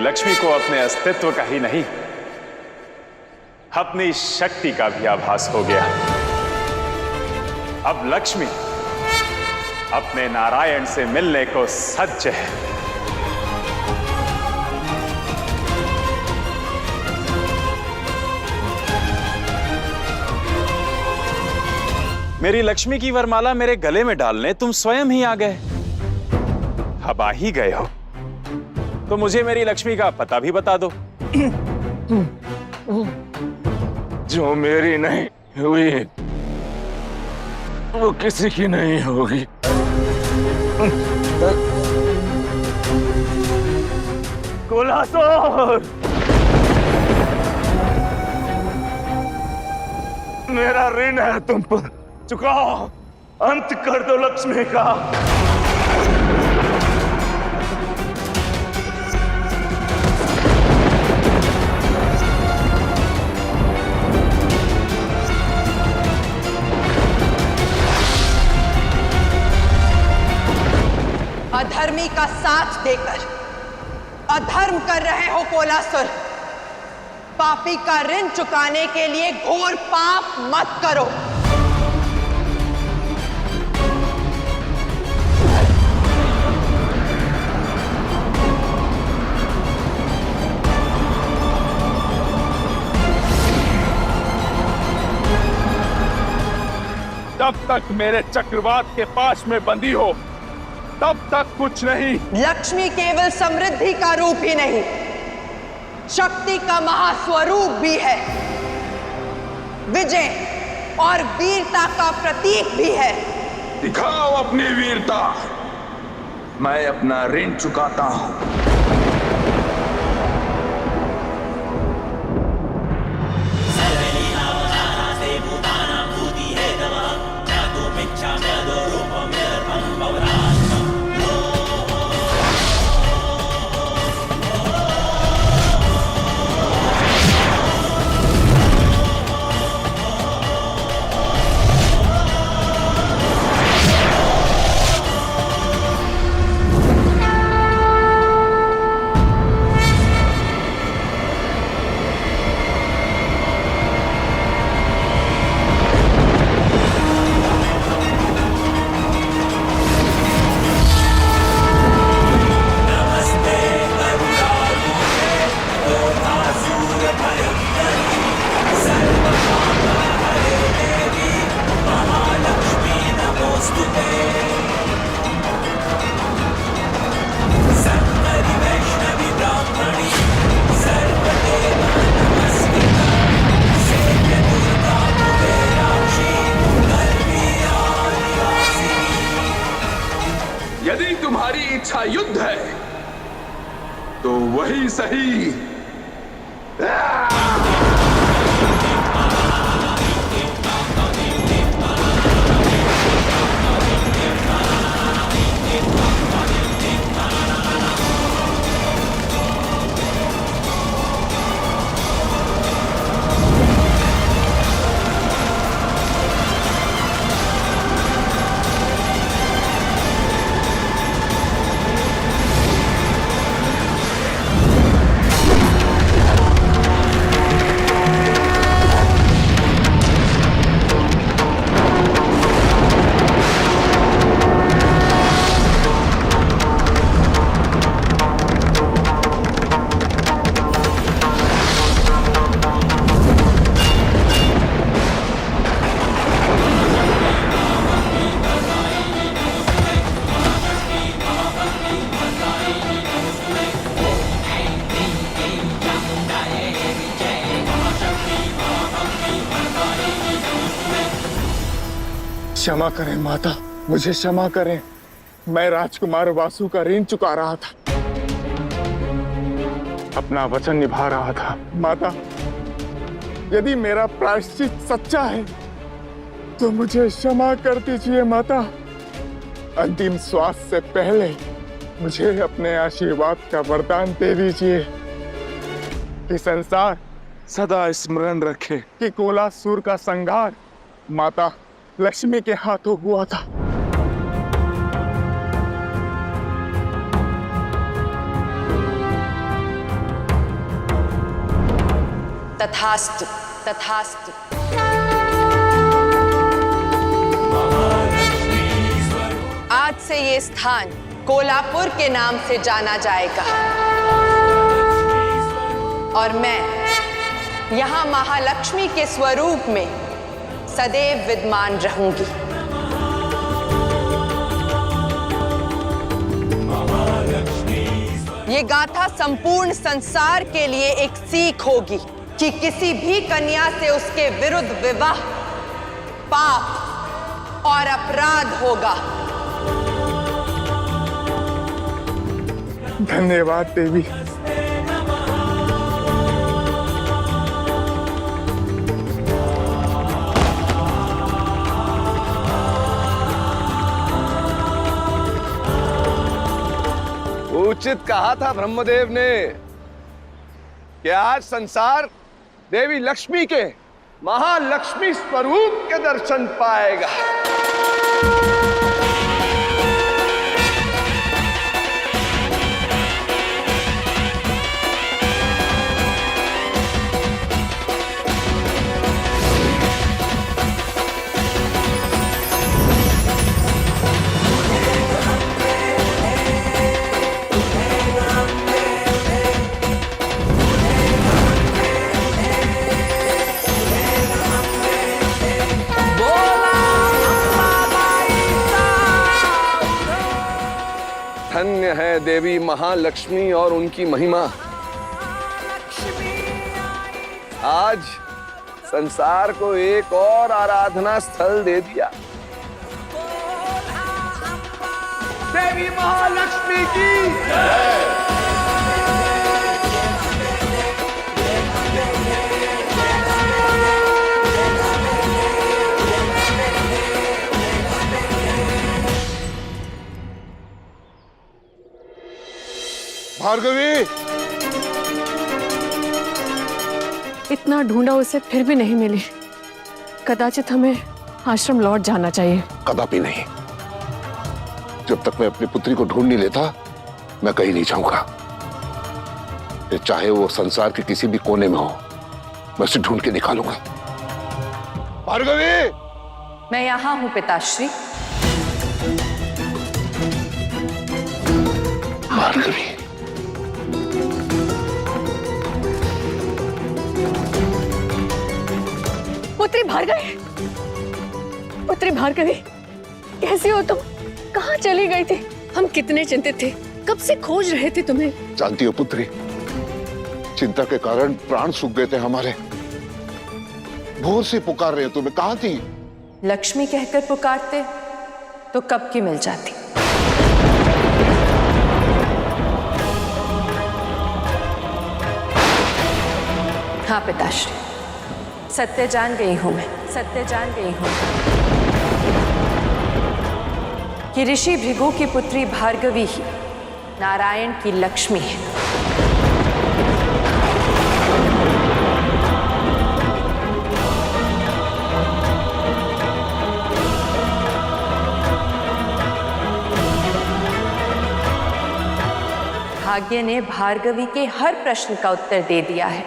लक्ष्मी को अपने अस्तित्व का ही नहीं, अपनी शक्ति का भी आभास हो गया। अब लक्ष्मी अपने नारायण से मिलने को सज्ज है। मेरी लक्ष्मी की वरमाला मेरे गले में डालने तुम स्वयं ही आ गए। अब आ ही गए हो तो मुझे मेरी लक्ष्मी का पता भी बता दो। जो मेरी नहीं हुई वो किसी की नहीं होगी। कोलासुर, मेरा ऋण है तुम पर, चुकाओ, अंत कर दो लक्ष्मी का। अधर्मी का साथ देकर अधर्म कर रहे हो कोलासुर। पापी का ऋण चुकाने के लिए घोर पाप मत करो। जब तक मेरे चक्रवात के पास में बंदी हो तब तक कुछ नहीं। लक्ष्मी केवल समृद्धि का रूप ही नहीं, शक्ति का महास्वरूप भी है, विजय और वीरता का प्रतीक भी है। दिखाओ अपनी वीरता, मैं अपना ऋण चुकाता हूं। यदि तुम्हारी इच्छा युद्ध है तो वही सही। क्षमा करें माता, मुझे क्षमा करें। मैं राजकुमार वासु का ऋण चुका रहा था, अपना वचन निभा रहा था। माता, यदि मेरा प्रायश्चित सच्चा है तो मुझे क्षमा कर दीजिए माता। अंतिम श्वास से पहले मुझे अपने आशीर्वाद का वरदान दे दीजिए कि संसार सदा स्मरण रखे कि कोलासुर का संहार माता लक्ष्मी के हाथों हुआ था। तथास्तु, तथास्तु। आज से ये स्थान कोल्हापुर के नाम से जाना जाएगा और मैं यहाँ महालक्ष्मी के स्वरूप में सदैव विद्यमान रहूंगी। ये गाथा संपूर्ण संसार के लिए एक सीख होगी कि किसी भी कन्या से उसके विरुद्ध विवाह पाप और अपराध होगा। धन्यवाद देवी। उचित कहा था ब्रह्मदेव ने कि आज संसार देवी लक्ष्मी के महालक्ष्मी स्वरूप के दर्शन पाएगा। धन्य है देवी महालक्ष्मी और उनकी महिमा। आज संसार को एक और आराधना स्थल दे दिया। देवी महालक्ष्मी की जय। भार्गवी, इतना ढूंढा उसे फिर भी नहीं मिली। कदाचित हमें आश्रम लौट जाना चाहिए। कदापि नहीं। जब तक मैं अपनी पुत्री को ढूंढ नहीं लेता मैं कहीं नहीं जाऊंगा। चाहे वो संसार के किसी भी कोने में हो, मैं उसे ढूंढ के निकालूंगा। भार्गवी, मैं यहां हूं पिताश्री। भार्गवी, पुत्री भार्गवी, पुत्री भार्गवी, कैसी हो तुम? कहाँ चली गई थी? हम कितने चिंतित थे, कब से खोज रहे थे तुम्हें। जानती हो पुत्री, चिंता के कारण प्राण सूख गए थे हमारे। भोर से पुकार रहे तुम्हें, कहाँ थी? लक्ष्मी कहकर पुकारते तो कब की मिल जाती। हाँ पिताश्री, सत्य जान गई हूं मैं, सत्य जान गई हूं कि ऋषि भृगु की पुत्री भार्गवी ही नारायण की लक्ष्मी है। भाग्य ने भार्गवी के हर प्रश्न का उत्तर दे दिया है।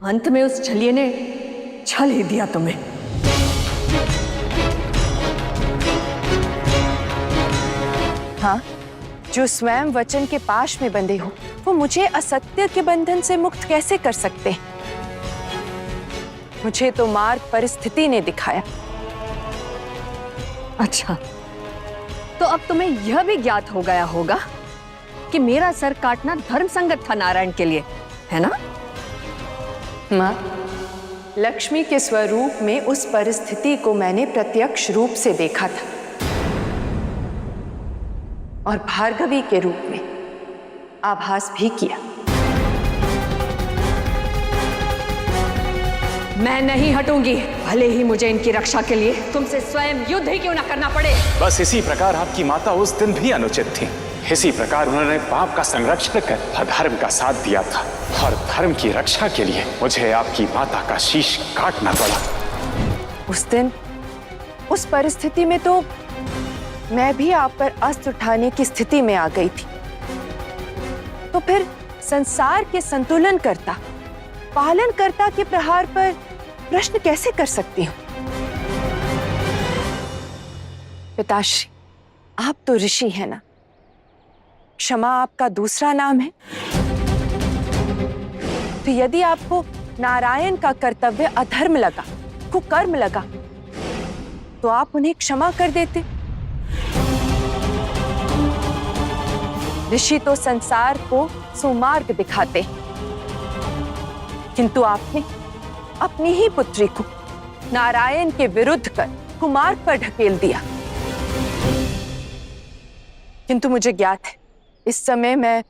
अंत में उस छलिए ने छल ही दिया तुम्हें। हाँ, जो स्वयं वचन के पाश में बंधे हो, वो मुझे असत्य के बंधन से मुक्त कैसे कर सकते हैं? मुझे तो मार्ग परिस्थिति ने दिखाया। अच्छा, तो अब तुम्हें यह भी ज्ञात हो गया होगा कि मेरा सर काटना धर्म संगत था नारायण के लिए, है ना? माँ, लक्ष्मी के स्वरूप में उस परिस्थिति को मैंने प्रत्यक्ष रूप से देखा था और भार्गवी के रूप में आभास भी किया। मैं नहीं हटूंगी, भले ही मुझे इनकी रक्षा के लिए तुमसे स्वयं युद्ध ही क्यों ना करना पड़े। बस इसी प्रकार आपकी माता उस दिन भी अनुचित थी। इसी प्रकार उन्होंने पाप का संरक्षण कर अधर्म का साथ दिया था और धर्म की रक्षा के लिए मुझे आपकी माता का शीश काटना पड़ा। उस दिन उस परिस्थिति में तो मैं भी आप पर अस्त्र उठाने की स्थिति में आ गई थी। तो फिर संसार के संतुलन करता, पालन करता के प्रहार पर प्रश्न कैसे कर सकती हूँ? पिताश्री, आप तो ऋषि हैं ना? क्षमा आपका दूसरा नाम है। तो यदि आपको नारायण का कर्तव्य अधर्म लगा, कुकर्म लगा, तो आप उन्हें क्षमा कर देते। ऋषि तो संसार को सुमार्ग दिखाते, किंतु आपने अपनी ही पुत्री को नारायण के विरुद्ध कर कुमार्ग पर ढकेल दिया। किंतु मुझे ज्ञात है, इस समय मैं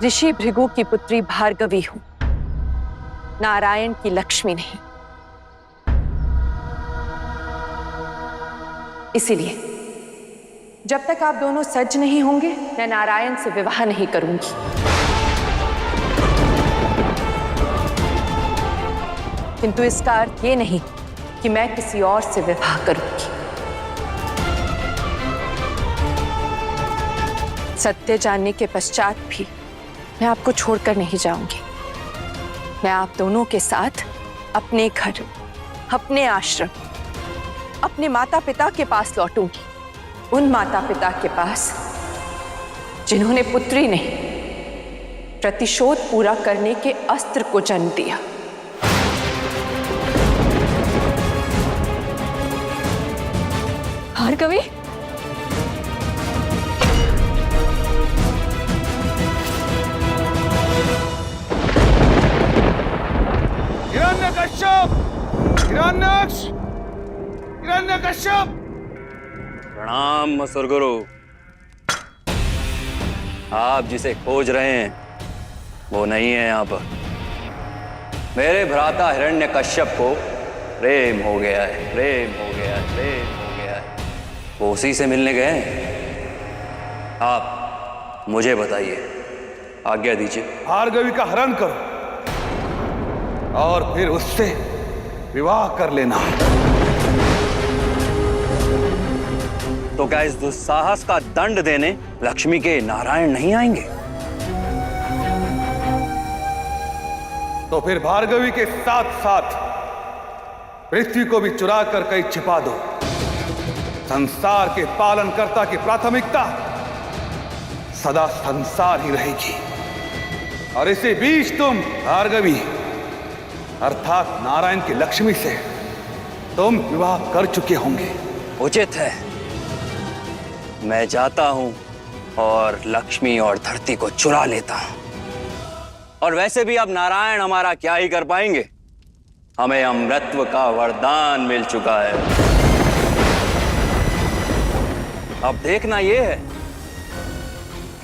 ऋषि भृगु की पुत्री भार्गवी हूं, नारायण की लक्ष्मी नहीं। इसीलिए जब तक आप दोनों सज नहीं होंगे, मैं नारायण से विवाह नहीं करूंगी। किंतु इसका अर्थ ये नहीं कि मैं किसी और से विवाह करूंगी। सत्य जानने के पश्चात भी मैं आपको छोड़कर नहीं जाऊंगी। मैं आप दोनों के साथ अपने घर, अपने आश्रम, अपने माता पिता के पास लौटूंगी। उन माता पिता के पास जिन्होंने पुत्री नहीं, प्रतिशोध पूरा करने के अस्त्र को जन्म दिया। भार्गवी, हिरण्यकश्यप! हिरण्याक्ष! हिरण्यकश्यप! प्रणाम असुरगुरु। आप जिसे खोज रहे हैं वो नहीं है यहाँ पर। मेरे भ्राता हिरण्यकश्यप को प्रेम हो गया है, प्रेम हो गया है, प्रेम हो गया है। वो उसी से मिलने गए हैं। आप मुझे बताइए, आज्ञा दीजिए। भार्गवी का हरण करो और फिर उससे विवाह कर लेना। तो क्या इस दुस्साहस का दंड देने लक्ष्मी के नारायण नहीं आएंगे? तो फिर भार्गवी के साथ साथ पृथ्वी को भी चुरा कर कहीं छिपा दो। संसार के पालनकर्ता की प्राथमिकता सदा संसार ही रहेगी। और इसी बीच तुम भार्गवी अर्थात नारायण की लक्ष्मी से तुम विवाह कर चुके होंगे। उचित है, मैं जाता हूं और लक्ष्मी और धरती को चुरा लेता हूं। और वैसे भी अब नारायण हमारा क्या ही कर पाएंगे, हमें अमृतत्व का वरदान मिल चुका है। अब देखना यह है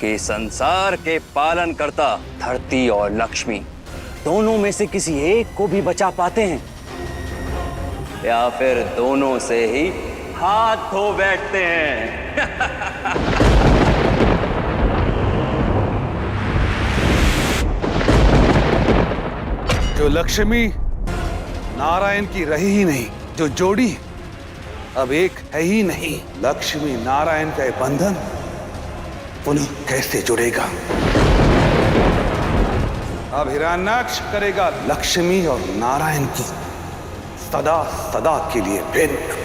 कि संसार के पालनकर्ता धरती और लक्ष्मी दोनों में से किसी एक को भी बचा पाते हैं या फिर दोनों से ही हाथ धो बैठते हैं। जो लक्ष्मी नारायण की रही ही नहीं, जो जोड़ी अब एक है ही नहीं, लक्ष्मी नारायण का ये बंधन पुनः कैसे जुड़ेगा? अब हिरण्याक्ष करेगा लक्ष्मी और नारायण की सदा सदा के लिए भिन्न।